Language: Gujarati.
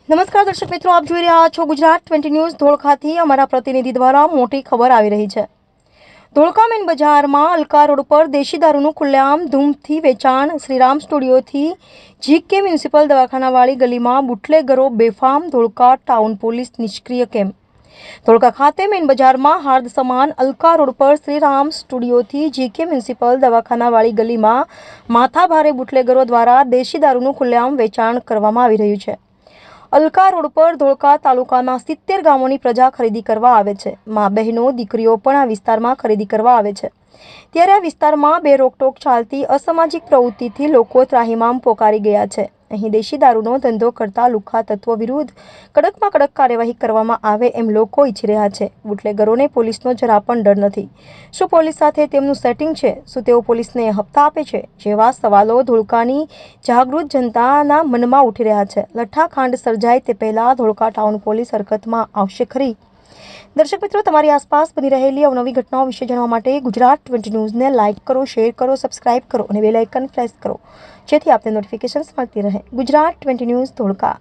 નમસ્કાર દર્શક મિત્રો, આપ જોઈ રહ્યા છો ગુજરાત 20 ન્યૂઝ ધોળકાથી. અમારા પ્રતિનિધિ દ્વારા મોટી ખબર આવી રહી છે. ધોળકા મેન બજારમાં અલકા રોડ પર દેશી દારૂનું ખુલ્લેઆમ ધૂમથી વેચાણ. શ્રીરામ સ્ટુડિયોથી જીકે મ્યુનિસિપલ દવાખાનાવાળી ગલીમાં બુટલેગરો બેફામ. ધોળકા ટાઉન પોલીસ નિષ્ક્રિય કેમ? ધોળકા ખાતે મેન બજારમાં હાર્દ સમાન અલકા રોડ પર શ્રીરામ સ્ટુડિયોથી જીકે મ્યુનિસિપલ દવાખાનાવાળી ગલીમાં માથાભારે બુટલેગરો દ્વારા દેશી દારૂનું ખુલ્લેઆમ વેચાણ કરવામાં આવી રહ્યું છે. અલકા રોડ પર ધોળકા તાલુકાના 70 ગામોની પ્રજા ખરીદી કરવા આવે છે. મા બહેનો દીકરીઓ પણ આ વિસ્તારમાં ખરીદી કરવા આવે છે. ત્યારે આ વિસ્તારમાં બે રોકટોક ચાલતી અસામાજિક પ્રવૃત્તિથી લોકો ત્રાહિમામ પોકારી ગયા છે. અહીં દેશી દારૂનો ધંધો કરતા લુખ્ખા તત્વો વિરુદ્ધ કડકમાં કડક કાર્યવાહી કરવામાં આવે એમ લોકો ઈચ્છી રહ્યા છે. બુટલેગરોને પોલીસનો જરા પણ ડર નથી. શું પોલીસ સાથે તેમનું સેટિંગ છે? શું તેઓ પોલીસને હપ્તા આપે છે? જેવા સવાલો ધોળકાની જાગૃત જનતાના મનમાં ઉઠી રહ્યા છે. લઠ્ઠાકાંડ સર્જાય તે પહેલા ધોળકા ટાઉન પોલીસ હરકતમાં આવશે ખરી? દર્શક મિત્રો, તમારી આસપાસ બની રહેલી અવનવી ઘટનાઓ વિશે જાણવા માટે ગુજરાત 20 ન્યૂઝને લાઇક કરો, શેર કરો, સબસ્ક્રાઇબ કરો અને બેલ આઇકન પ્રેસ કરો, જેથી આપને નોટિફિકેશન્સ મળતી રહે. ગુજરાત 20 ન્યૂઝ ધોળકા.